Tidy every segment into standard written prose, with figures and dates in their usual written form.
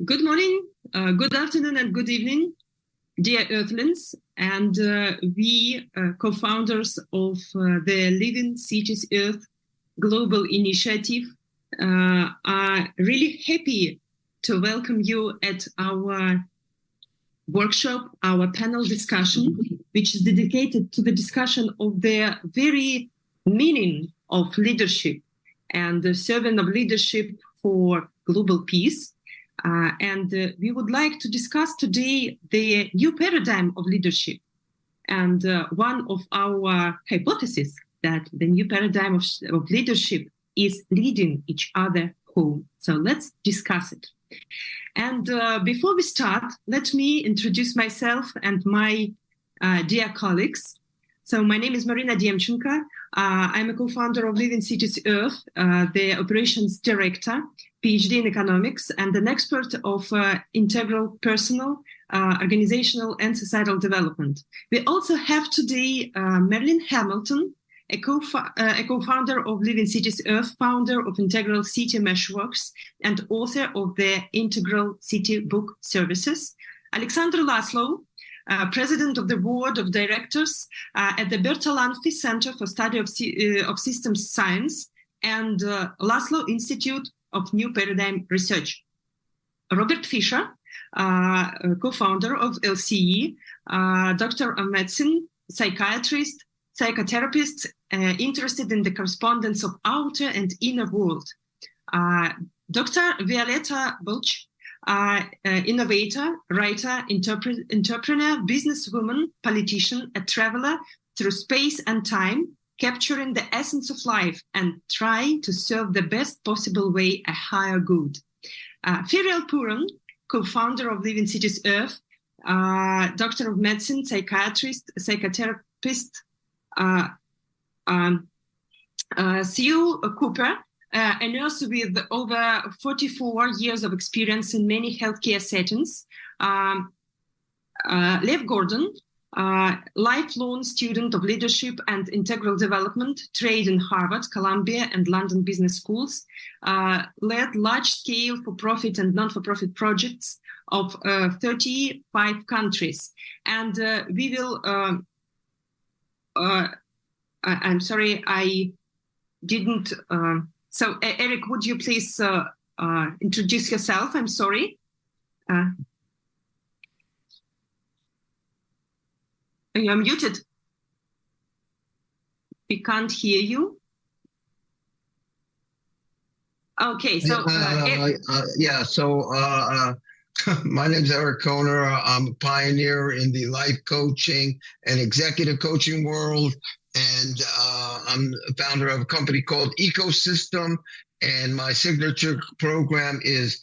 Good morning, good afternoon, and good evening, dear Earthlings, and we co-founders of the Living Cities Earth Global Initiative are really happy to welcome you at our workshop, our panel discussion, which is dedicated to the discussion of the very meaning of leadership and the serving of leadership for global peace. And we would like to discuss today the new paradigm of leadership. And one of our hypotheses that the new paradigm of leadership is leading each other home. So let's discuss it. And before we start, let me introduce myself and my dear colleagues. So my name is Marina Demchenko. I'm a co-founder of Living Cities Earth, the operations director, PhD in economics, and an expert of integral personal, organizational, and societal development. We also have today Marilyn Hamilton, a co-founder of Living Cities Earth, founder of Integral City Meshworks, and author of the Integral City Book Services. Laszlo, President of the Board of Directors at the Bertalanffy Center for Study of Systems Science and Laszlo Institute of New Paradigm Research. Robert Fisher, co-founder of LCE, Doctor of Medicine, psychiatrist, psychotherapist, interested in the correspondence of outer and inner world. Dr. Violeta Bulc, innovator, writer, entrepreneur, businesswoman, politician, a traveler through space and time, capturing the essence of life and trying to serve the best possible way a higher good. Ferial Puren, co-founder of Living Cities Earth, doctor of medicine, psychiatrist, psychotherapist, Sue Cooper, a nurse with over 44 years of experience in many healthcare settings. Lev Gordon, lifelong student of leadership and integral development, trained in Harvard, Columbia, and London business schools, led large-scale for-profit and non-for-profit projects of 35 countries. And we will... I'm sorry, I didn't... So, Eric, would you please introduce yourself? I'm sorry. You're muted. We can't hear you. Okay, so... my name's Eric Kohner. I'm a pioneer in the life coaching and executive coaching world. And I'm a founder of a company called Ecosystem, and my signature program is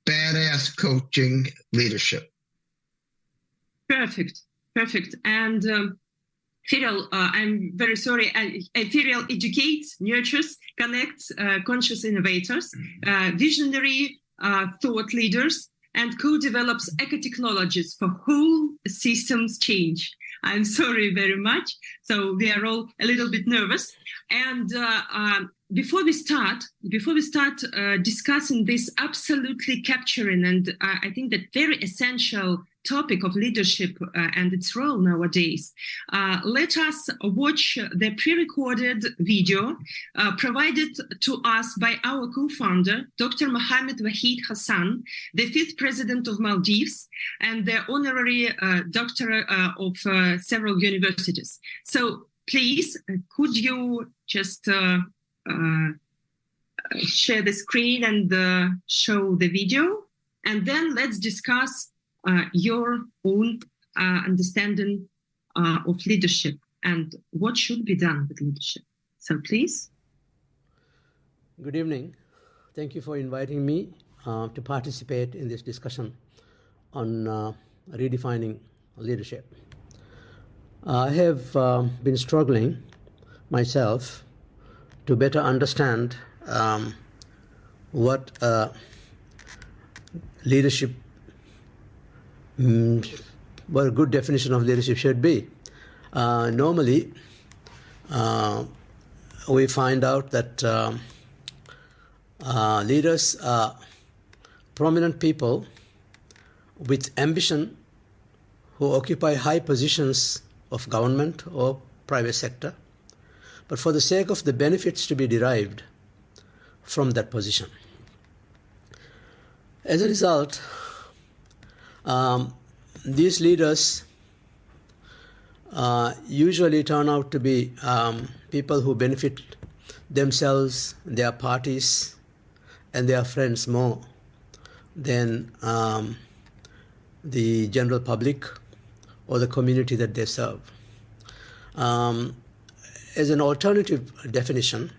Badass Coaching Leadership. Perfect. And Ferial, I'm very sorry. Ferial educates, nurtures, connects conscious innovators, visionary thought leaders, and co-develops eco-technologies for whole systems change. I'm sorry very much. So we are all a little bit nervous. And before we start discussing this absolutely capturing and I think that very essential topic of leadership and its role nowadays, let us watch the pre-recorded video provided to us by our co-founder, Dr. Mohammed Wahid Hassan, the 5th president of Maldives and the honorary doctor of several universities. So please, could you just share the screen and show the video? And then let's discuss your own understanding of leadership and what should be done with leadership. So please. Good evening. Thank you for inviting me to participate in this discussion on redefining leadership. I have been struggling myself to better understand what leadership what a good definition of leadership should be. Normally, we find out that leaders are prominent people with ambition who occupy high positions of government or private sector, but for the sake of the benefits to be derived from that position. As a result, these leaders usually turn out to be people who benefit themselves, their parties, and their friends more than the general public or the community that they serve. As an alternative definition,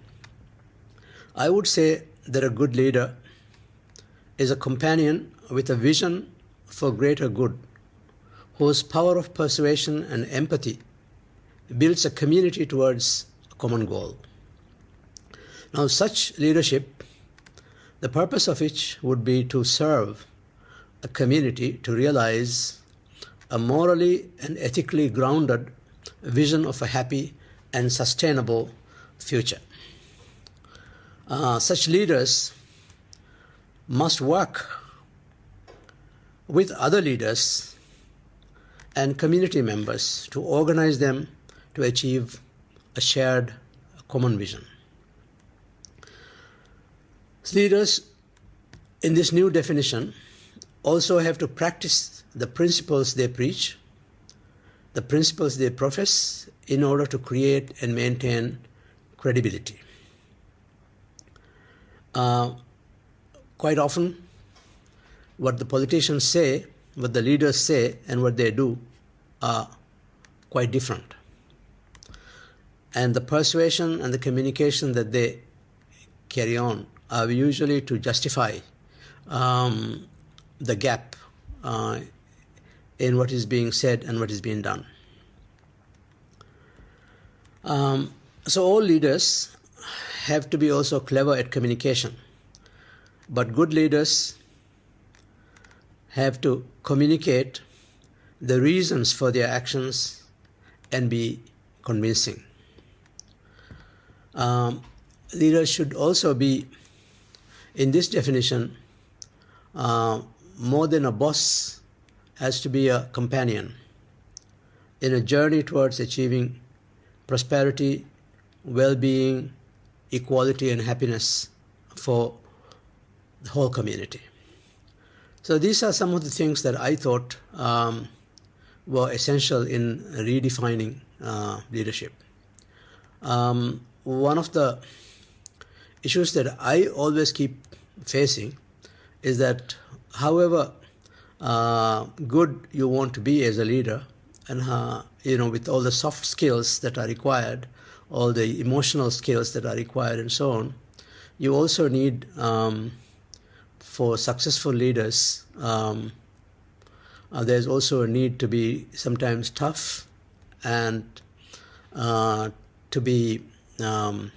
I would say that a good leader is a companion with a vision for greater good, whose power of persuasion and empathy builds a community towards a common goal. Now, such leadership, the purpose of which would be to serve a community to realize a morally and ethically grounded vision of a happy and sustainable future. Such leaders must work with other leaders and community members to organize them to achieve a shared common vision. Leaders in this new definition also have to practice the principles they preach, the principles they profess, in order to create and maintain credibility. Quite often, what the politicians say, what the leaders say, and what they do are quite different. And the persuasion and the communication that they carry on are usually to justify the gap in what is being said and what is being done. So all leaders have to be also clever at communication, but good leaders have to communicate the reasons for their actions and be convincing. Leaders should also be, in this definition, more than a boss, has to be a companion in a journey towards achieving prosperity, well-being, equality, and happiness for the whole community. So these are some of the things that I thought were essential in redefining leadership. One of the issues that I always keep facing is that however good you want to be as a leader, and with all the soft skills that are required, all the emotional skills that are required, and so on, you also need, for successful leaders, there's also a need to be sometimes tough and to be I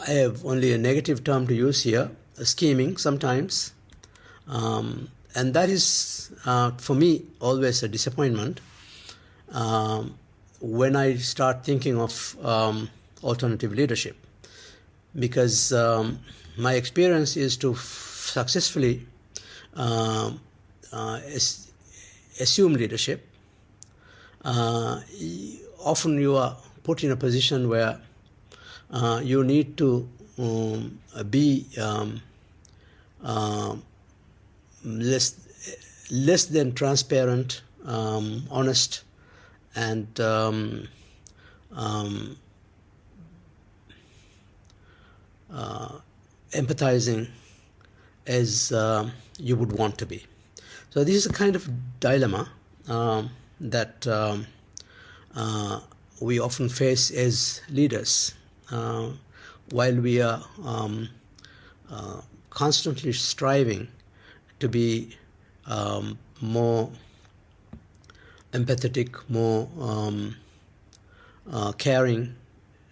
have only a negative term to use here, scheming sometimes. And that is, for me, always a disappointment when I start thinking of alternative leadership. Because my experience is to successfully assume leadership. Often you are put in a position where you need to be less than transparent, honest, and empathizing as you would want to be. So this is a kind of dilemma that we often face as leaders, while we are constantly striving to be more empathetic, more caring,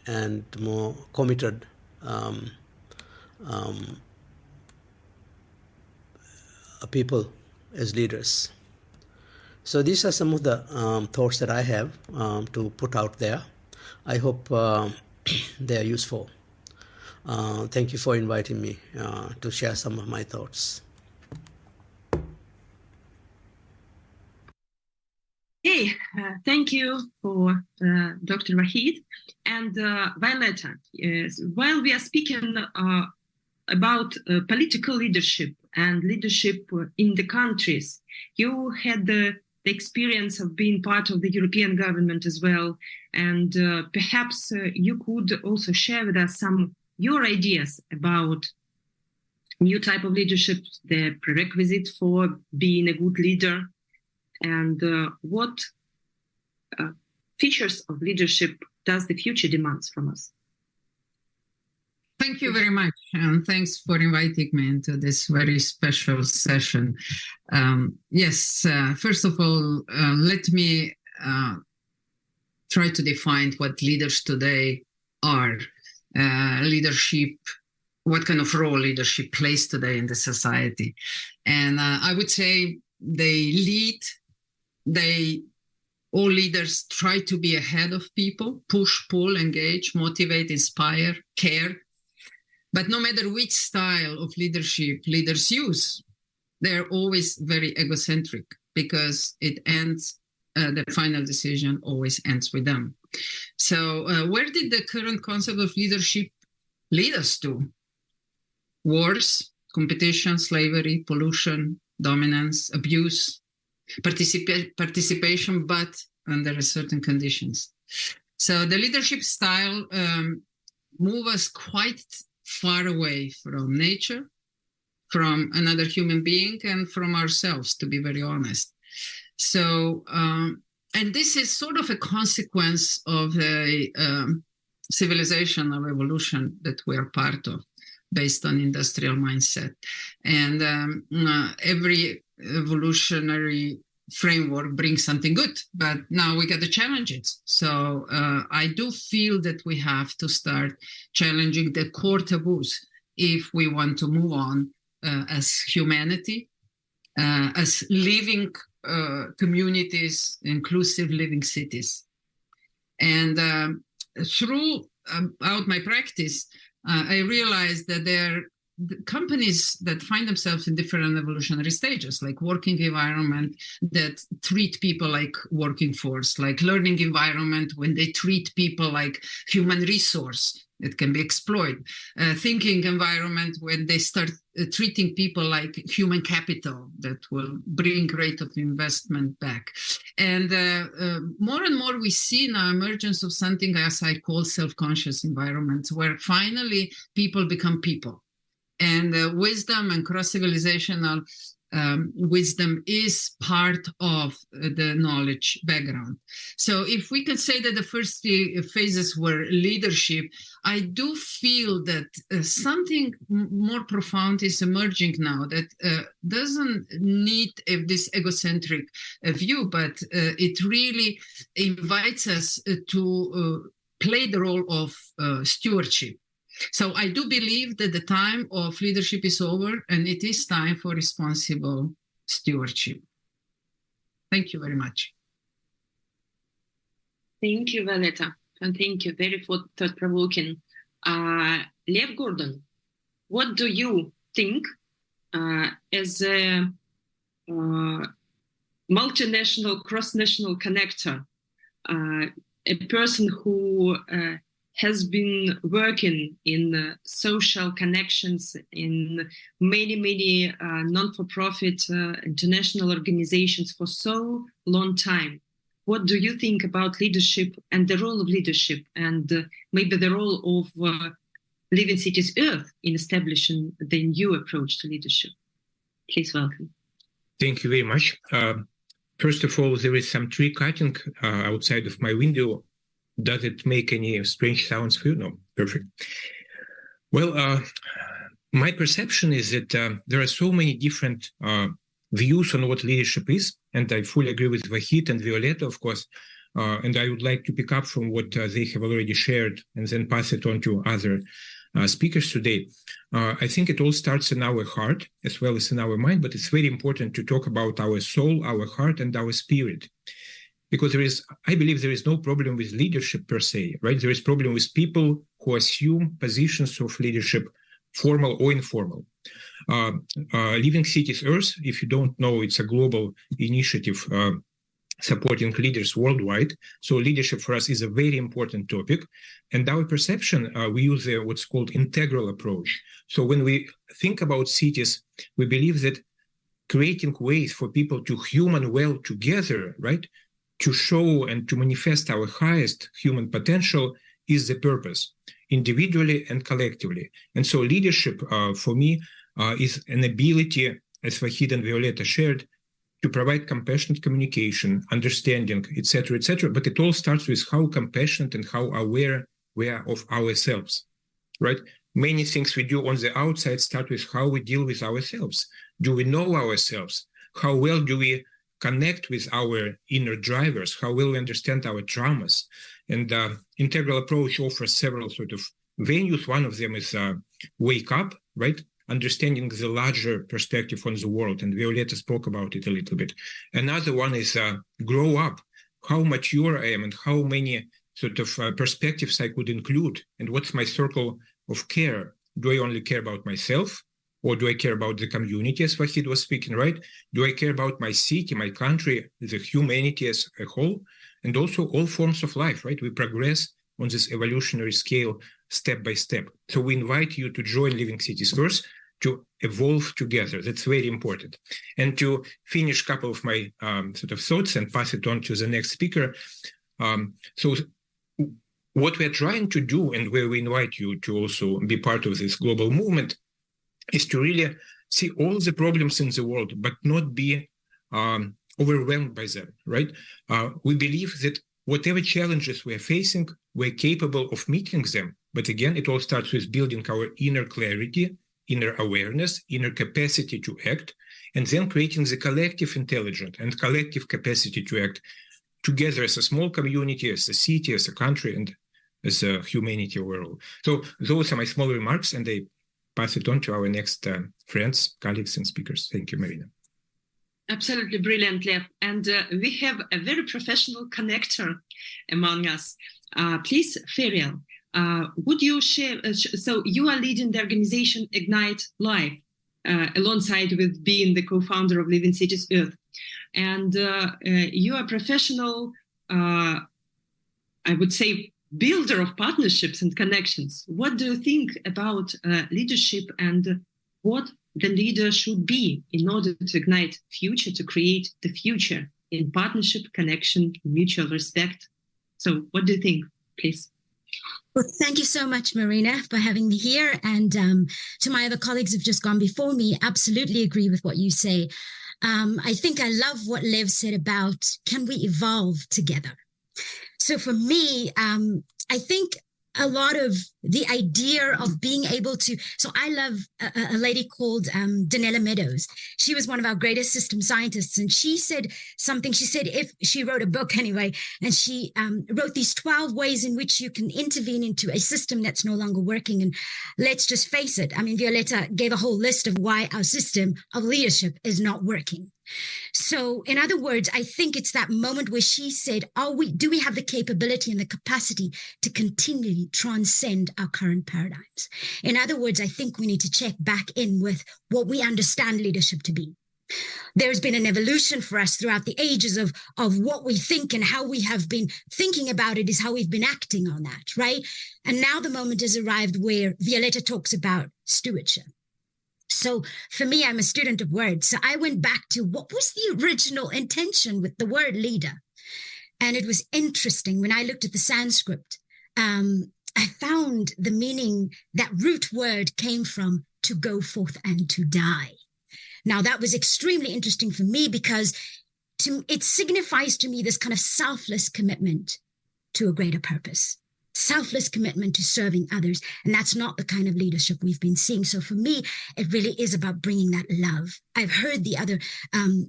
and more committed people as leaders. So these are some of the thoughts that I have to put out there. I hope they are useful. Thank you for inviting me to share some of my thoughts. Hey, thank you for Dr. Wahid and Violeta. While we are speaking about political leadership and leadership in the countries, you had the experience of being part of the European government as well, and perhaps you could also share with us some your ideas about new type of leadership, the prerequisite for being a good leader, and what features of leadership does the future demands from us? Thank you very much, and thanks for inviting me into this very special session. Yes, first of all, let me try to define what leaders today are. Leadership, what kind of role leadership plays today in the society. And I would say all leaders try to be ahead of people, push, pull, engage, motivate, inspire, care. But no matter which style of leadership leaders use, they're always very egocentric because it ends, the final decision always ends with them. So where did the current concept of leadership lead us to? Wars, competition, slavery, pollution, dominance, abuse, participation, but under certain conditions. So the leadership style move us quite far away from nature, from another human being, and from ourselves, to be very honest. So, and this is sort of a consequence of the civilization of evolution that we are part of, based on industrial mindset. And every evolutionary framework brings something good, but now we got to challenge it. So I do feel that we have to start challenging the core taboos if we want to move on as humanity, as living communities, inclusive living cities. And throughout my practice, I realized that there are companies that find themselves in different evolutionary stages, like working environment that treat people like working force, like learning environment when they treat people like human resource that can be exploited, thinking environment when they start treating people like human capital that will bring rate of investment back. And more and more we see now emergence of something as I call self-conscious environments, where finally people become people. And wisdom and cross-civilizational wisdom is part of the knowledge background. So if we could say that the first phases were leadership, I do feel that something more profound is emerging now that doesn't need this egocentric view, but it really invites us to play the role of stewardship. So I do believe that the time of leadership is over, and it is time for responsible stewardship. Thank you very much. Thank you, Violeta, and thank you. Very thought-provoking. Lev Gordon, what do you think as a multinational, cross-national connector, a person who has been working in social connections in many non-for-profit international organizations for so long time. What do you think about leadership and the role of leadership, and maybe the role of Living Cities Earth in establishing the new approach to leadership? Please welcome. Thank you very much. First of all, there is some tree cutting outside of my window. Does it make any strange sounds for you? No, perfect. Well, my perception is that there are so many different views on what leadership is, and I fully agree with Wahid and Violeta, of course, and I would like to pick up from what they have already shared and then pass it on to other speakers today. I think it all starts in our heart as well as in our mind, but it's very important to talk about our soul, our heart, and our spirit. because I believe there is no problem with leadership per se, right? There is problem with people who assume positions of leadership, formal or informal. Living Cities Earth, if you don't know, it's a global initiative supporting leaders worldwide. So leadership for us is a very important topic. And our perception, we use what's called integral approach. So when we think about cities, we believe that creating ways for people to human well together, right, to show and to manifest our highest human potential is the purpose, individually and collectively. And so leadership, for me, is an ability, as Vahid and Violeta shared, to provide compassionate communication, understanding, etc., etc. But it all starts with how compassionate and how aware we are of ourselves, right? Many things we do on the outside start with how we deal with ourselves. Do we know ourselves? How well do we connect with our inner drivers? How well we understand our traumas? And integral approach offers several sort of venues. One of them is wake up, right? Understanding the larger perspective on the world, and Violeta spoke about it a little bit. Another one is grow up, how mature I am and how many sort of perspectives I could include, and what's my circle of care. Do I only care about myself, or do I care about the community, as Vahid was speaking, right? Do I care about my city, my country, the humanity as a whole, and also all forms of life, right? We progress on this evolutionary scale step by step. So we invite you to join Living Cities Earth, to evolve together. That's very important. And to finish a couple of my sort of thoughts and pass it on to the next speaker. So what we're trying to do, and where we invite you to also be part of this global movement, is to really see all the problems in the world, but not be overwhelmed by them, right? We believe that whatever challenges we're facing, we're capable of meeting them. But again, it all starts with building our inner clarity, inner awareness, inner capacity to act, and then creating the collective intelligence and collective capacity to act together as a small community, as a city, as a country, and as a humanity overall. So those are my small remarks, and I pass it on to our next friends, colleagues, and speakers. Thank you, Marina. Absolutely brilliant, Lev. And we have a very professional connector among us. Please, Ferial, would you share, so you are leading the organization Ignite Life, alongside with being the co-founder of Living Cities Earth. And you are a professional, I would say, builder of partnerships and connections. What do you think about leadership and what the leader should be in order to ignite future, to create the future in partnership, connection, mutual respect? So what do you think, please? Well, thank you so much, Marina, for having me here. And to my other colleagues who've just gone before me, absolutely agree with what you say. I think I love what Lev said about, can we evolve together? So for me, I think a lot of the idea of being able to, so I love a lady called Donella Meadows. She was one of our greatest system scientists, and she said something. She said, if she wrote a book anyway, and she wrote these 12 ways in which you can intervene into a system that's no longer working. And let's just face it. I mean, Violeta gave a whole list of why our system of leadership is not working. So in other words, I think it's that moment where she said, do we have the capability and the capacity to continually transcend our current paradigms? In other words, I think we need to check back in with what we understand leadership to be. There's been an evolution for us throughout the ages of what we think, and how we have been thinking about it is how we've been acting on that, right? And now the moment has arrived where Violeta talks about stewardship. So for me, I'm a student of words. So I went back to what was the original intention with the word leader. And it was interesting. When I looked at the Sanskrit, I found the meaning, that root word came from to go forth and to die. Now, that was extremely interesting for me because it signifies to me this kind of selfless commitment to a greater purpose. Selfless commitment to serving others. And that's not the kind of leadership we've been seeing. So for me, it really is about bringing that love. I've heard the other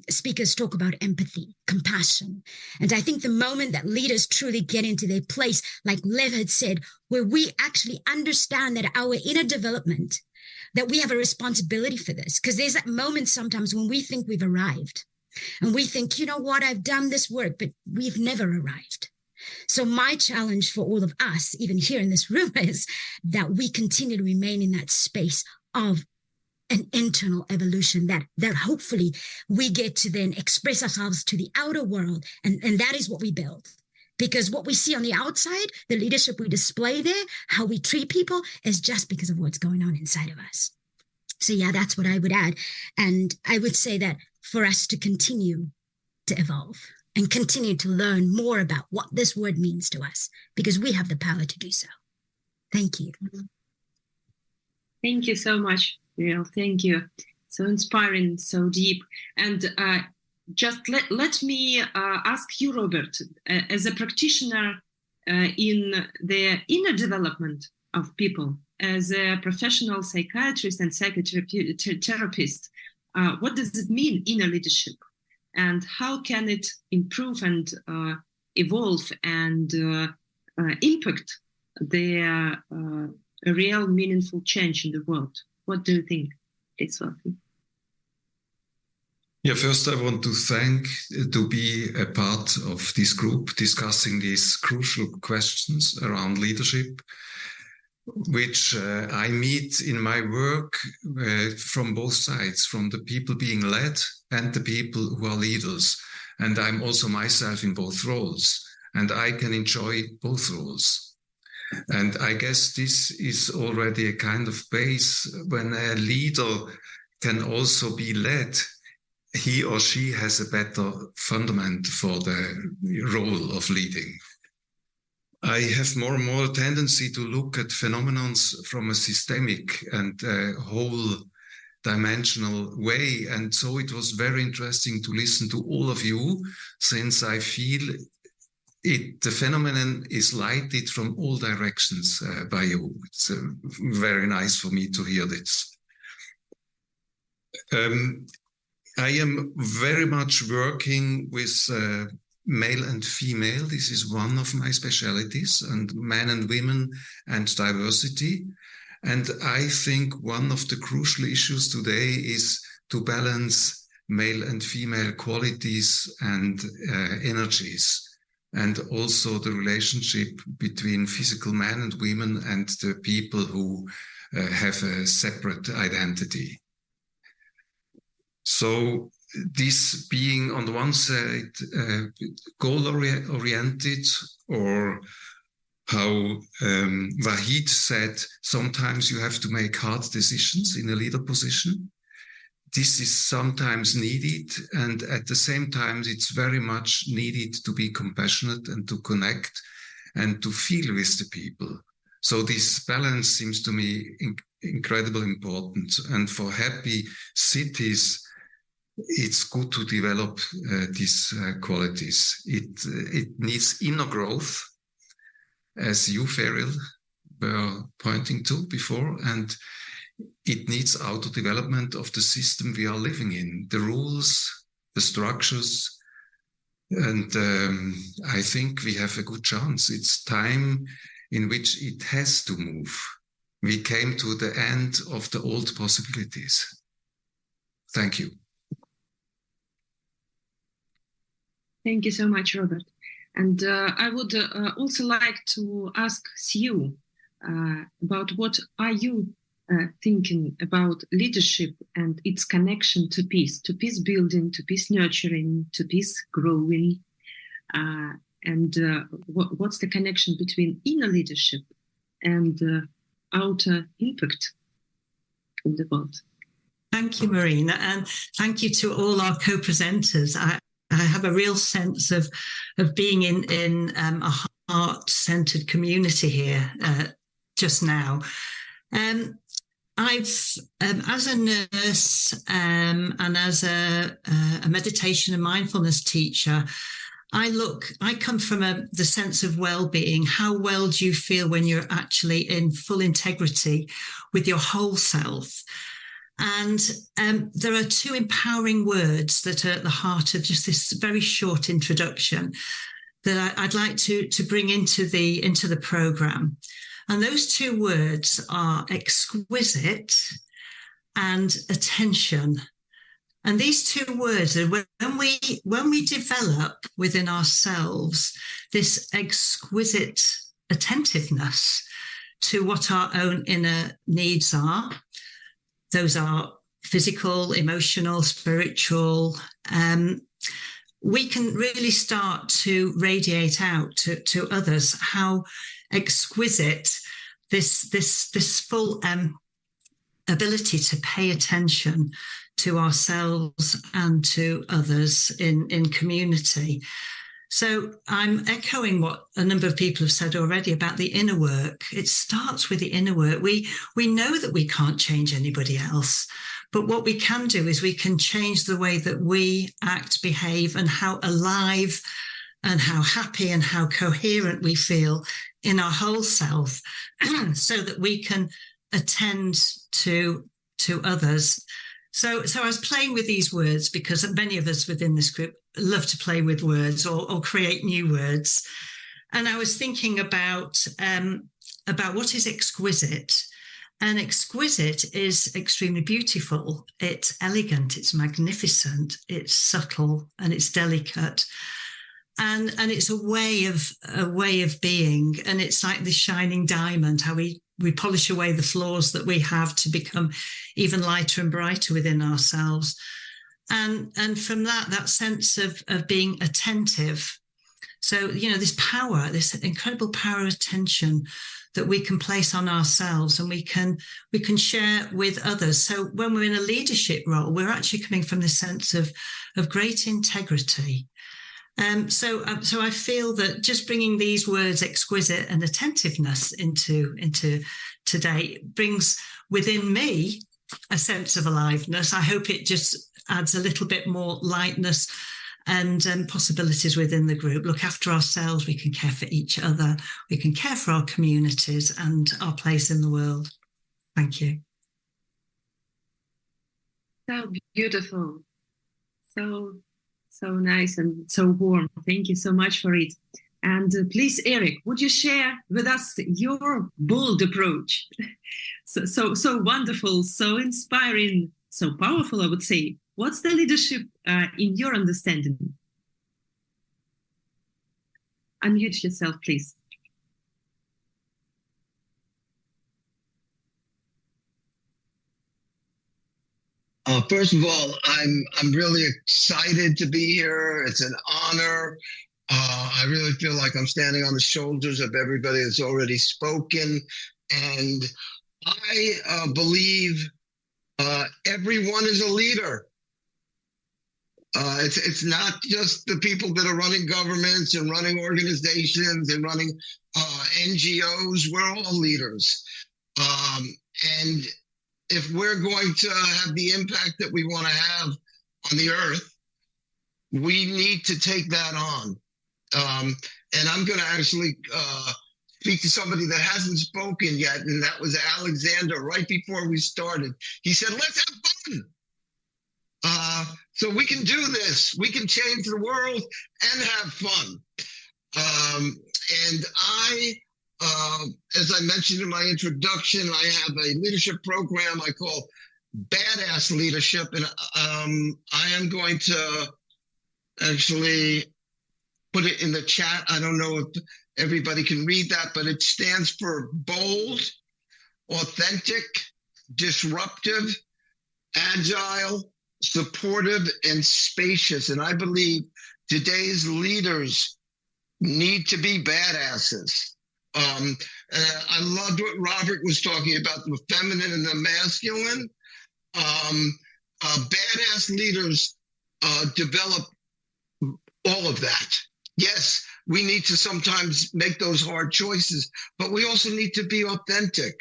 speakers talk about empathy, compassion. And I think the moment that leaders truly get into their place, like Lev had said, where we actually understand that our inner development, that we have a responsibility for this, because there's that moment sometimes when we think we've arrived. And we think, you know what, I've done this work, but we've never arrived. So my challenge for all of us, even here in this room, is that we continue to remain in that space of an internal evolution that hopefully we get to then express ourselves to the outer world. And that is what we build. Because what we see on the outside, the leadership we display there, how we treat people, is just because of what's going on inside of us. So yeah, that's what I would add. And I would say that for us to continue to evolve and continue to learn more about what this word means to us, because we have the power to do so. Thank you. Thank you so much, Ferial. Thank you. So inspiring, so deep. And just let me ask you, Robert, as a practitioner in the inner development of people, as a professional psychiatrist and psychotherapist, what does it mean, inner leadership? And how can it improve and evolve and impact the real meaningful change in the world? What do you think, Laszlo? Yeah, first I want to thank to be a part of this group discussing these crucial questions around leadership, which I meet in my work from both sides, from the people being led and the people who are leaders. And I'm also myself in both roles, and I can enjoy both roles. And I guess this is already a kind of base. When a leader can also be led, he or she has a better fundament for the role of leading. I have more and more tendency to look at phenomena from a systemic and whole dimensional way. And so it was very interesting to listen to all of you, since I feel the phenomenon is lighted from all directions by you. It's very nice for me to hear this. I am very much working with male and female. This is one of my specialties, and men and women and diversity. And I think one of the crucial issues today is to balance male and female qualities and energies, and also the relationship between physical men and women and the people who have a separate identity. So this being on the one side goal-oriented, or how Wahid said, sometimes you have to make hard decisions in a leader position. This is sometimes needed, and at the same time, it's very much needed to be compassionate and to connect and to feel with the people. So this balance seems to me incredibly important. And for happy cities, it's good to develop these qualities. It needs inner growth, as you, Ferial, were pointing to before, and it needs outer development of the system we are living in, the rules, the structures, and I think we have a good chance. It's time in which it has to move. We came to the end of the old possibilities. Thank you. Thank you so much, Robert. And I would also like to ask you about what are you thinking about leadership and its connection to peace building, to peace nurturing, to peace growing, and what's the connection between inner leadership and outer impact in the world? Thank you, Marina, and thank you to all our co-presenters. I have a real sense of being in a heart-centered community here just now. I've, as a nurse and as a meditation and mindfulness teacher, I come from the sense of well-being. How well do you feel when you're actually in full integrity with your whole self? And there are two empowering words that are at the heart of just this very short introduction that I'd like to bring into the program. And those two words are exquisite and attention. And these two words, when we develop within ourselves this exquisite attentiveness to what our own inner needs are, those are physical, emotional, spiritual, we can really start to radiate out to others how exquisite this full ability to pay attention to ourselves and to others in community. So I'm echoing what a number of people have said already about the inner work. It starts with the inner work. We know that we can't change anybody else, but what we can do is we can change the way that we act, behave, and how alive and how happy and how coherent we feel in our whole self so that we can attend to others. So I was playing with these words because many of us within this group love to play with words or create new words. And I was thinking about what is exquisite. And exquisite is extremely beautiful. It's elegant, it's magnificent, it's subtle, and it's delicate. And it's a way of being. And it's like the shining diamond, how we polish away the flaws that we have to become even lighter and brighter within ourselves. And from that sense of being attentive. So, this power, this incredible power of attention that we can place on ourselves and we can share with others. So when we're in a leadership role, we're actually coming from this sense of great integrity. So I feel that just bringing these words, exquisite and attentiveness, into today brings within me a sense of aliveness. I hope it just adds a little bit more lightness and possibilities within the group. Look after ourselves, we can care for each other, we can care for our communities and our place in the world. Thank you. So beautiful. So nice and so warm. Thank you so much for it. And please, Eric, would you share with us your bold approach? So wonderful, so inspiring, so powerful, I would say. What's the leadership in your understanding? Unmute yourself, please. First of all, I'm really excited to be here. It's an honor. I really feel like I'm standing on the shoulders of everybody that's already spoken. And I believe everyone is a leader. It's not just the people that are running governments and running organizations and running NGOs. We're all leaders. And if we're going to have the impact that we want to have on the earth, we need to take that on. And I'm going to actually speak to somebody that hasn't spoken yet, and that was Alexander right before we started. He said, let's have fun. So we can do this. We can change the world and have fun. And I, as I mentioned in my introduction, I have a leadership program I call Badass Leadership. And I am going to actually put it in the chat. I don't know if everybody can read that, but it stands for bold, authentic, disruptive, agile, supportive, and spacious. And I believe today's leaders need to be badasses. I loved what Robert was talking about, the feminine and the masculine. Badass leaders develop all of that. Yes, we need to sometimes make those hard choices, but we also need to be authentic.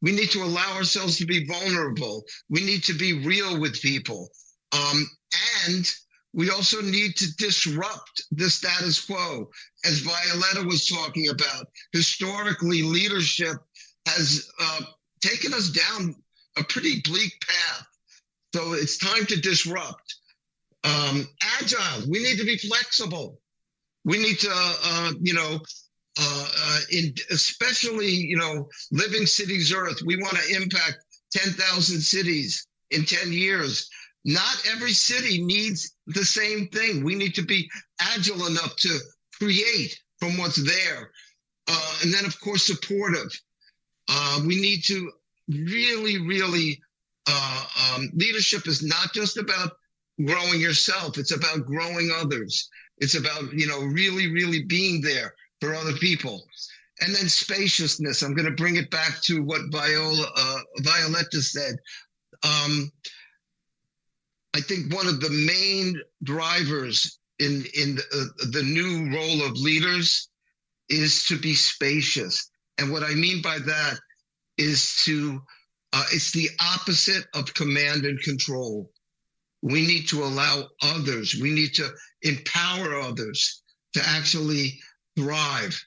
We need to allow ourselves to be vulnerable. We need to be real with people. And we also need to disrupt the status quo. As Violeta was talking about, historically, leadership has taken us down a pretty bleak path. So it's time to disrupt. Agile, we need to be flexible. We need to, especially, living cities earth, we want to impact 10,000 cities in 10 years. Not every city needs the same thing. We need to be agile enough to create from what's there. And then, of course, supportive. We need to really, leadership is not just about growing yourself. It's about growing others. It's about, really being there for other people. And then spaciousness. I'm going to bring it back to what Violeta said. I think one of the main drivers in the new role of leaders is to be spacious. And what I mean by that is it's the opposite of command and control. We need to allow others, we need to empower others to actually thrive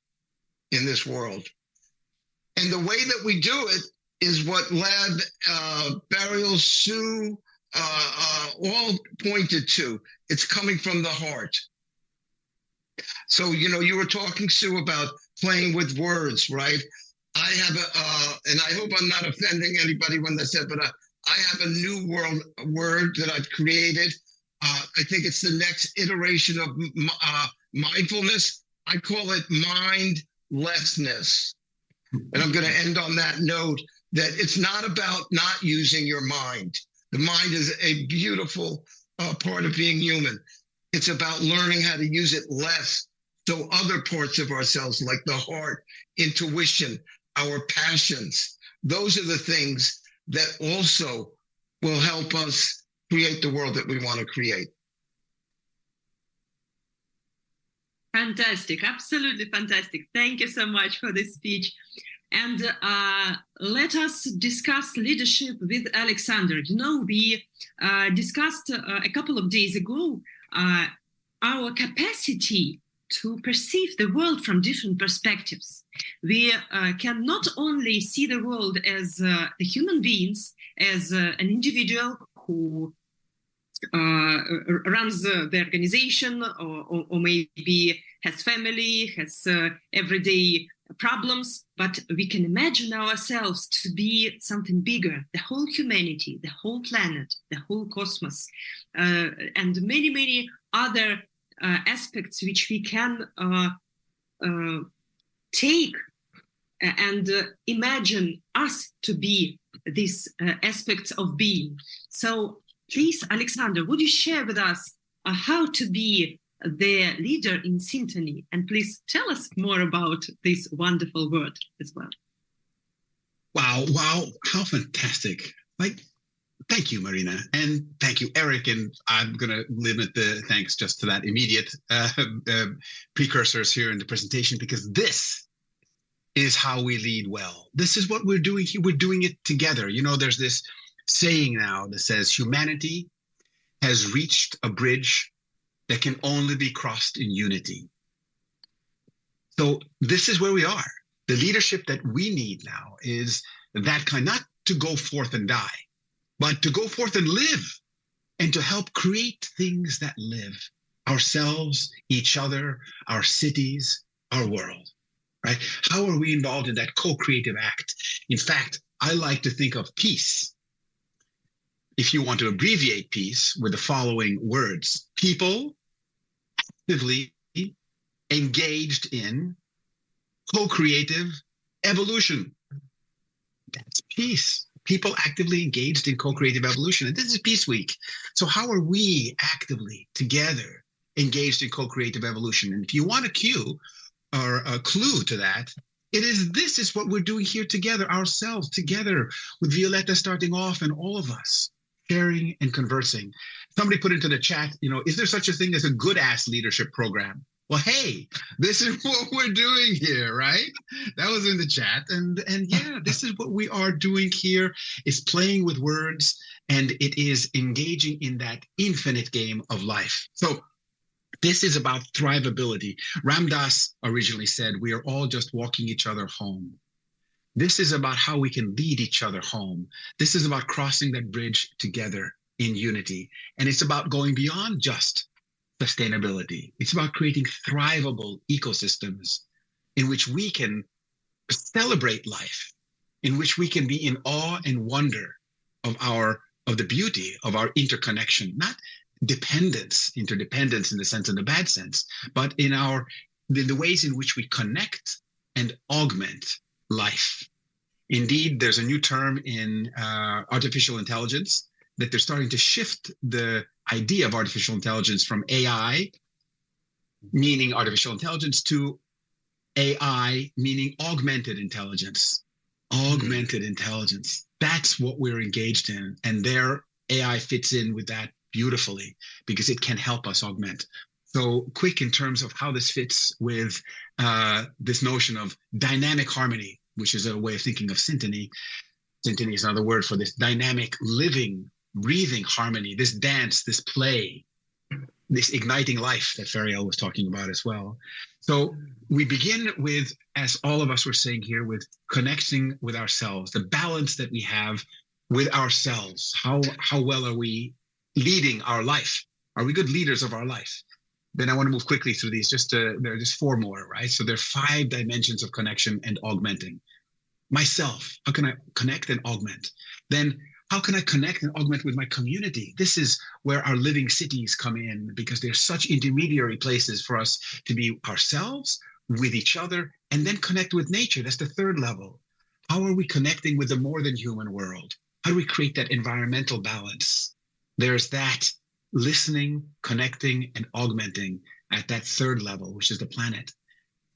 in this world. And the way that we do it is what Lab, Ferial, Sue, all pointed to. It's coming from the heart. So, you were talking, Sue, about playing with words, right? I have and I hope I'm not offending anybody when I said, but I have a new word that I've created. I think it's the next iteration of mindfulness. I call it mindlessness. And I'm going to end on that note that it's not about not using your mind. The mind is a beautiful part of being human. It's about learning how to use it less so other parts of ourselves, like the heart, intuition, our passions, those are the things that also will help us create the world that we want to create. Fantastic, absolutely fantastic. Thank you so much for this speech. And let us discuss leadership with Alexander. We discussed a couple of days ago our capacity to perceive the world from different perspectives. We can not only see the world as the human beings, as an individual who runs the organization or maybe has family, has everyday problems, but we can imagine ourselves to be something bigger, the whole humanity, the whole planet, the whole cosmos, and many other aspects which we can take and imagine us to be these aspects of being. So please, Alexander, would you share with us how to be the leader in Syntony? And please tell us more about this wonderful word as well. Wow, how fantastic. Thank you, Marina, and thank you, Eric. And I'm going to limit the thanks just to that immediate precursors here in the presentation, because this is how we lead well. This is what we're doing here. We're doing it together. There's this saying now that says humanity has reached a bridge that can only be crossed in unity. So this is where we are. The leadership that we need now is that kind, not to go forth and die, but to go forth and live and to help create things that live, ourselves, each other, our cities, our world, right? How are we involved in that co-creative act? In fact, I like to think of peace, if you want to abbreviate peace, with the following words: people actively engaged in co-creative evolution. That's peace. People actively engaged in co-creative evolution. And this is Peace Week. So how are we actively together engaged in co-creative evolution? And if you want a cue or a clue to that, this is what we're doing here together, ourselves together, with Violeta starting off and all of us sharing and conversing. Somebody put into the chat, is there such a thing as a good ass leadership program? Well, hey, this is what we're doing here, right? That was in the chat. And yeah, this is what we are doing here, is playing with words, and it is engaging in that infinite game of life. So this is about thrivability. Ram Dass originally said, we are all just walking each other home. This is about how we can lead each other home. This is about crossing that bridge together in unity. And it's about going beyond just sustainability. It's about creating thrivable ecosystems in which we can celebrate life, in which we can be in awe and wonder of our of the beauty of our interconnection, not dependence, interdependence in the sense, in the bad sense, but in the ways in which we connect and augment life. Indeed, there's a new term in artificial intelligence that they're starting to shift the idea of artificial intelligence from AI, meaning artificial intelligence, to AI, meaning augmented intelligence. Augmented intelligence. That's what we're engaged in. And their AI fits in with that beautifully because it can help us augment. So quick in terms of how this fits with this notion of dynamic harmony, which is a way of thinking of syntony. Syntony is another word for this dynamic, living, breathing harmony, this dance, this play, this igniting life that Ferial was talking about as well. So we begin with, as all of us were saying here, with connecting with ourselves, the balance that we have with ourselves. How well are we leading our life? Are we good leaders of our life? Then I want to move quickly through these. There are just 4 more, right? So there are 5 dimensions of connection and augmenting. Myself, how can I connect and augment? Then how can I connect and augment with my community? This is where our living cities come in, because they're such intermediary places for us to be ourselves, with each other, and then connect with nature. That's the 3rd level. How are we connecting with the more than human world? How do we create that environmental balance? There's that listening, connecting, and augmenting at that 3rd level, which is the planet.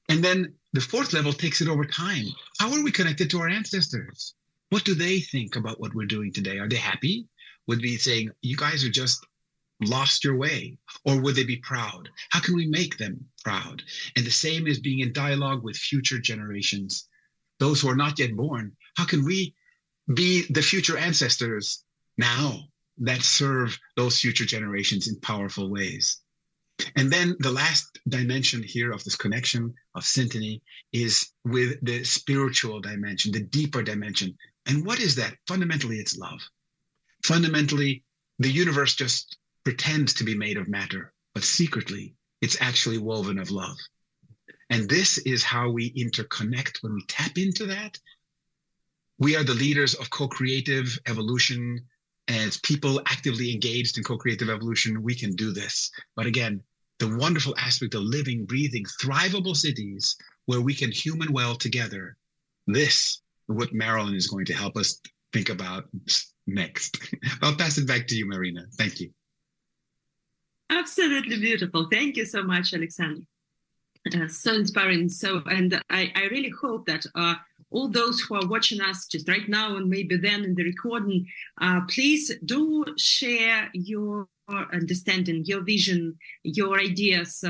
And then the 4th level takes it over time. How are we connected to our ancestors? What do they think about what we're doing today? Are they happy? Would they be saying, you guys are just lost your way? Or would they be proud? How can we make them proud? And the same is being in dialogue with future generations, those who are not yet born. How can we be the future ancestors now that serve those future generations in powerful ways? And then the last dimension here of this connection of syntony is with the spiritual dimension, the deeper dimension. And what is that? Fundamentally, it's love. Fundamentally, the universe just pretends to be made of matter, but secretly, it's actually woven of love. And this is how we interconnect. When we tap into that, we are the leaders of co-creative evolution. As people actively engaged in co-creative evolution, we can do this. But again, the wonderful aspect of living, breathing, thrivable cities where we can human well together. This what Marilyn is going to help us think about next. I'll pass it back to you, Marina. Thank you. Absolutely beautiful. Thank you so much, Alexander. So inspiring. And I really hope that all those who are watching us just right now and maybe then in the recording, please do share your understanding, your vision, your ideas,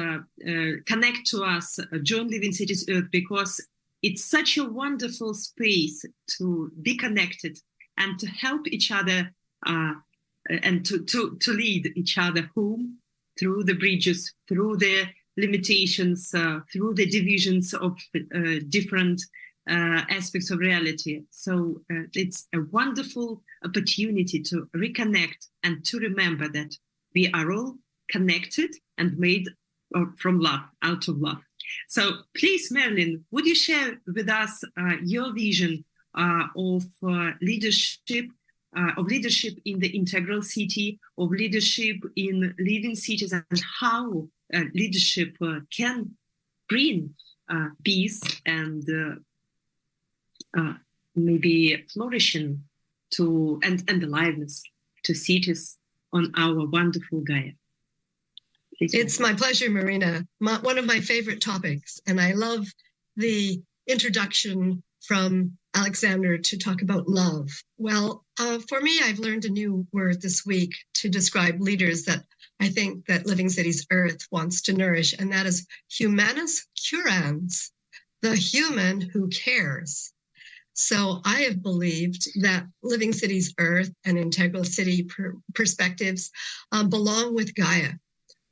connect to us, join Living Cities Earth, because it's such a wonderful space to be connected and to help each other and to lead each other home through the bridges, through the limitations, through the divisions of different aspects of reality. So it's a wonderful opportunity to reconnect and to remember that we are all connected and made from love, out of love. So please, Marilyn, would you share with us your vision of leadership in the integral city, of leadership in living cities, and how leadership can bring peace and maybe flourishing to and aliveness to cities on our wonderful Gaia. It's my pleasure, Marina. One of my favorite topics, and I love the introduction from Alexander to talk about love. Well, for me, I've learned a new word this week to describe leaders that I think that Living Cities Earth wants to nourish, and that is humanus curans, the human who cares. So I have believed that Living Cities Earth and integral city perspectives belong with Gaia.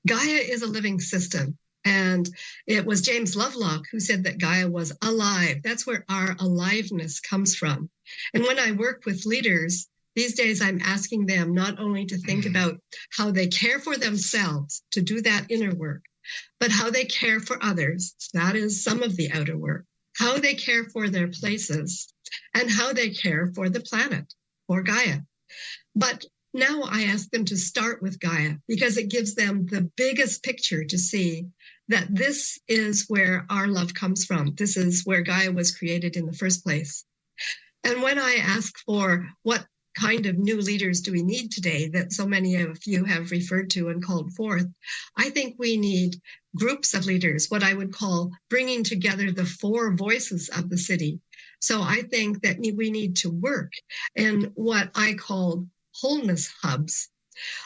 Gaia is a living system, and it was James Lovelock who said that Gaia was alive. That's where our aliveness comes from. And when I work with leaders, these days I'm asking them not only to think about how they care for themselves, to do that inner work, but how they care for others. That is some of the outer work. How they care for their places, and how they care for the planet, or Gaia. But now I ask them to start with Gaia because it gives them the biggest picture to see that this is where our love comes from. This is where Gaia was created in the first place. And when I ask for what kind of new leaders do we need today that so many of you have referred to and called forth, I think we need groups of leaders, what I would call bringing together the four voices of the city. So I think that we need to work in what I call wholeness hubs.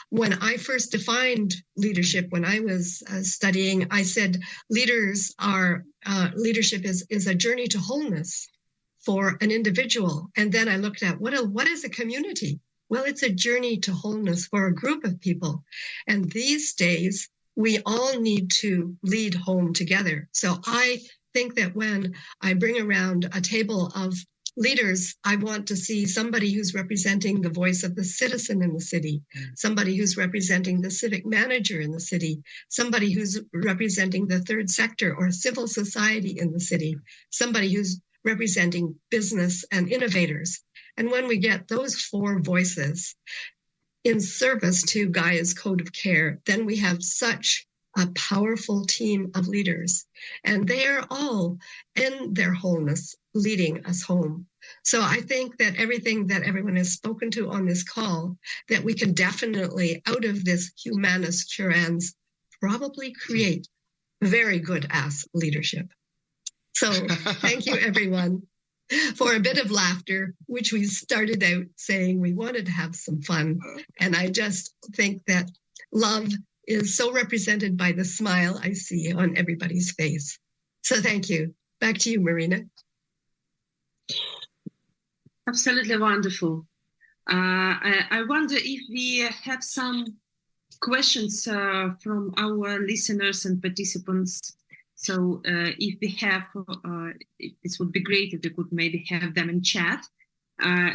When I first defined leadership, when I was studying, I said leadership is a journey to wholeness for an individual. And then I looked at what is a community? Well, it's a journey to wholeness for a group of people. And these days, we all need to lead home together. So I think that when I bring around a table of leaders, I want to see somebody who's representing the voice of the citizen in the city, somebody who's representing the civic manager in the city, somebody who's representing the third sector or civil society in the city, somebody who's representing business and innovators. And when we get those four voices in service to Gaia's code of care, then we have such a powerful team of leaders, and they are all in their wholeness leading us home. So I think that everything that everyone has spoken to on this call, that we can definitely, out of this humanist currens, probably create very good ass leadership. So thank you, everyone, for a bit of laughter, which we started out saying we wanted to have some fun. And I just think that love is so represented by the smile I see on everybody's face. So thank you. Back to you, Marina. Absolutely wonderful. I wonder if we have some questions from our listeners and participants. So if we have, this would be great if we could maybe have them in chat.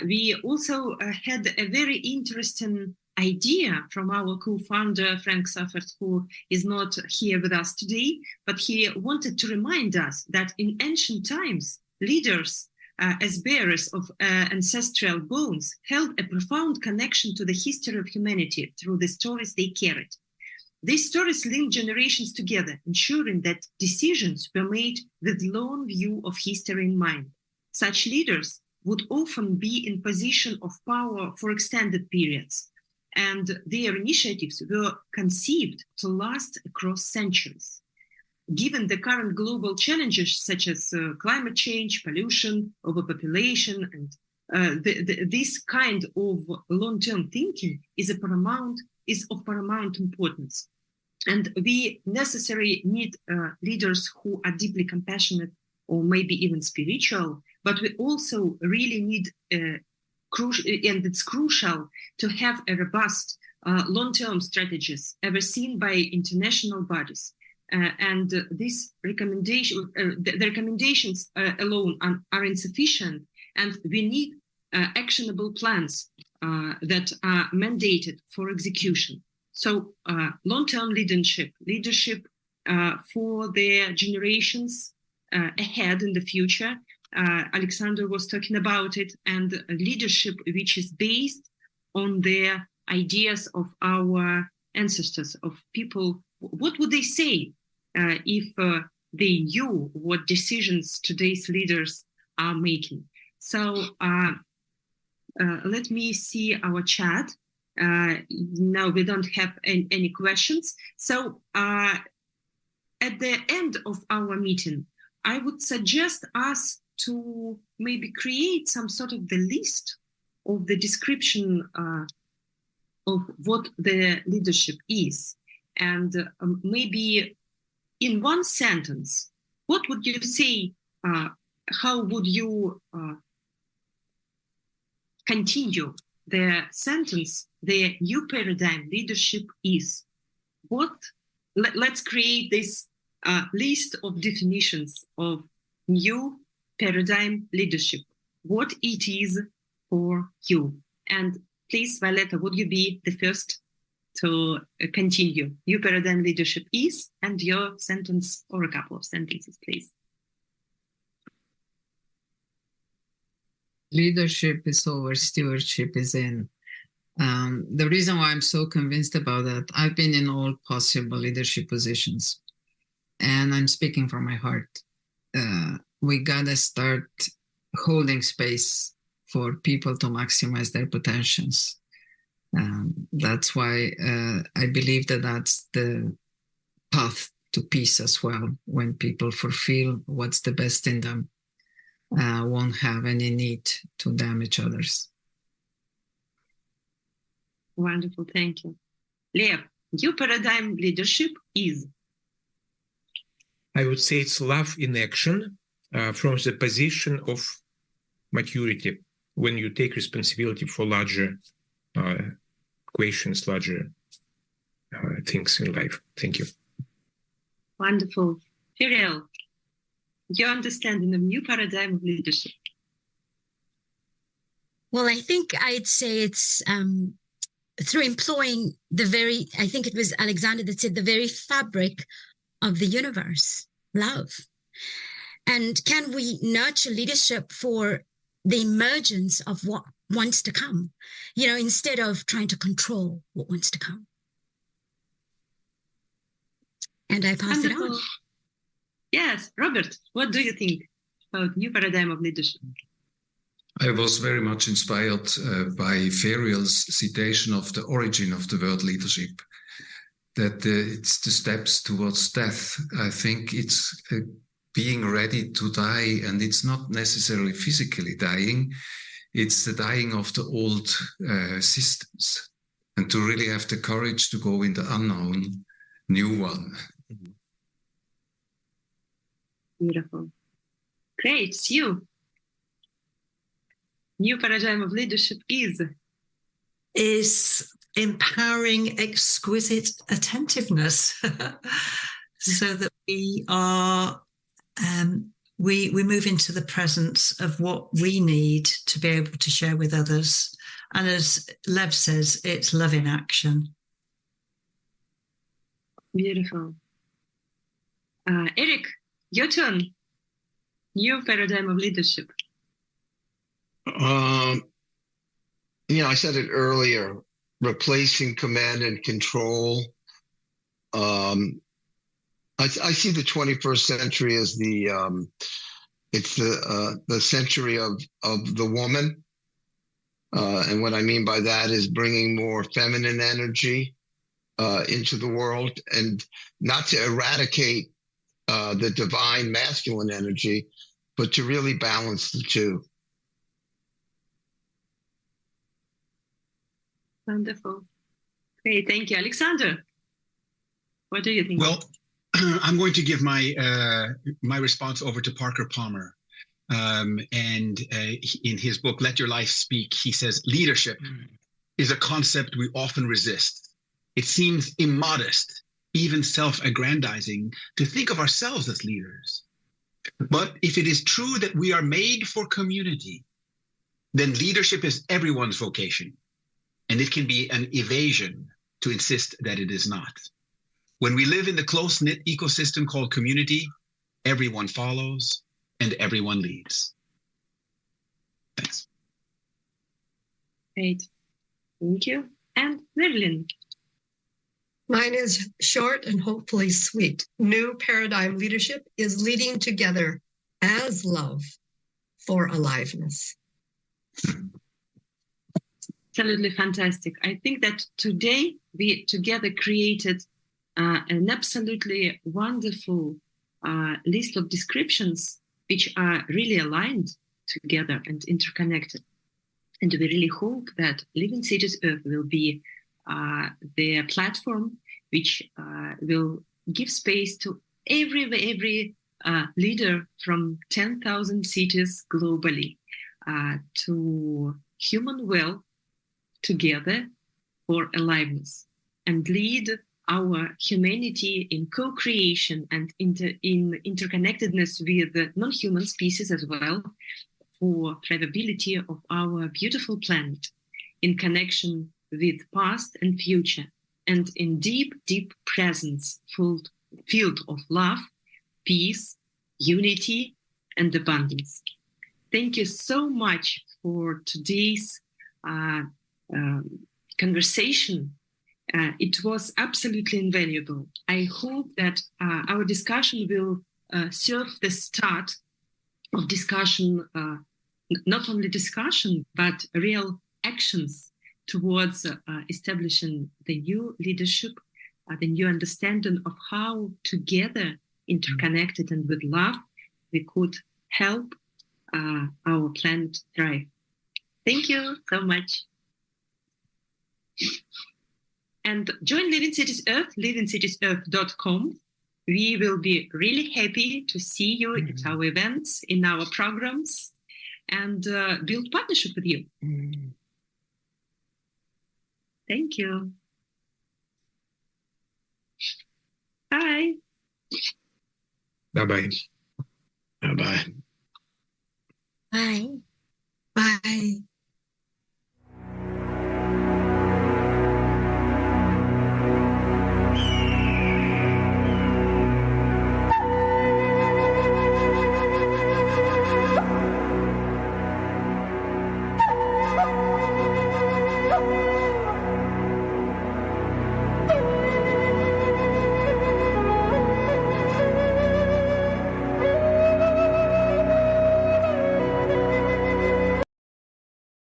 We also had a very interesting idea from our co-founder, Frank Saffert, who is not here with us today, but he wanted to remind us that in ancient times, leaders, as bearers of ancestral bones, held a profound connection to the history of humanity through the stories they carried. These stories linked generations together, ensuring that decisions were made with the long view of history in mind. Such leaders would often be in position of power for extended periods, and their initiatives were conceived to last across centuries. Given the current global challenges such as climate change, pollution, overpopulation, and this kind of long-term thinking is of paramount importance. And we necessarily need leaders who are deeply compassionate or maybe even spiritual, but we also really need and it's crucial to have a robust long-term strategies overseen by international bodies. And these recommendations, the recommendations alone are insufficient, and we need actionable plans that are mandated for execution. So long-term leadership for the generations ahead in the future. Alexander was talking about it, and leadership which is based on the ideas of our ancestors, of people. What would they say if they knew what decisions today's leaders are making? So let me see our chat. No, we don't have any questions. So at the end of our meeting, I would suggest us to maybe create some sort of the list of the description of what the leadership is. And maybe in one sentence, what would you say, how would you continue the sentence, the new paradigm leadership is? Let's create this list of definitions of new paradigm leadership, what it is for you. And please, Violeta, would you be the first to continue? New paradigm leadership is, and your sentence or a couple of sentences, please. Leadership is over, stewardship is in. The reason why I'm so convinced about that, I've been in all possible leadership positions, and I'm speaking from my heart. We gotta start holding space for people to maximize their potentials. That's why I believe that that's the path to peace as well. When people fulfill what's the best in them, won't have any need to damage others. Wonderful, thank you. Lev, your paradigm leadership is? I would say it's love in action from the position of maturity, when you take responsibility for larger questions, larger things in life. Thank you. Wonderful. Ferial, your understanding of new paradigm of leadership? Well, I think I'd say it's through employing I think it was Alexander that said, the very fabric of the universe, love. And can we nurture leadership for the emergence of what wants to come, instead of trying to control what wants to come? And I pass it on. Yes, Robert, what do you think about new paradigm of leadership? I was very much inspired by Ferial's citation of the origin of the word leadership, that it's the steps towards death. I think it's being ready to die, and it's not necessarily physically dying. It's the dying of the old systems, and to really have the courage to go in the unknown, new one. Beautiful. Great. You. New paradigm of leadership is empowering exquisite attentiveness, so that we are we move into the presence of what we need to be able to share with others. And as Lev says, it's love in action. Beautiful. Eric, your turn. New paradigm of leadership. I said it earlier, replacing command and control. I see the 21st century as it's the century of the woman. And what I mean by that is bringing more feminine energy into the world, and not to eradicate the divine masculine energy, but to really balance the two. Wonderful. Great, thank you. Alexander, what do you think? Well, I'm going to give my response over to Parker Palmer. And in his book, Let Your Life Speak, he says, leadership is a concept we often resist. It seems immodest, even self-aggrandizing, to think of ourselves as leaders. But if it is true that we are made for community, then leadership is everyone's vocation. And it can be an evasion to insist that it is not. When we live in the close-knit ecosystem called community, everyone follows and everyone leads. Thanks. Great. Thank you. And Marilyn. Mine is short and hopefully sweet. New paradigm leadership is leading together as love for aliveness. Absolutely fantastic. I think that today we together created an absolutely wonderful list of descriptions which are really aligned together and interconnected. And we really hope that Living Cities Earth will be the platform which will give space to every leader from 10,000 cities globally to human well together for aliveness, and lead our humanity in co-creation and in interconnectedness with the non-human species as well, for thrivability of our beautiful planet, in connection with past and future, and in deep presence field of love, peace, unity, and abundance. Thank you so much for today's conversation. It was absolutely invaluable. I hope that our discussion will serve the start of discussion, not only discussion, but real actions towards establishing the new leadership, the new understanding of how together, interconnected and with love, we could help our planet thrive. Thank you so much. And join Living Cities Earth, livingcitiesearth.com. We will be really happy to see you at our events, in our programs, and build partnership with you. Thank you. Bye. Bye-bye. Bye-bye. Bye. Bye.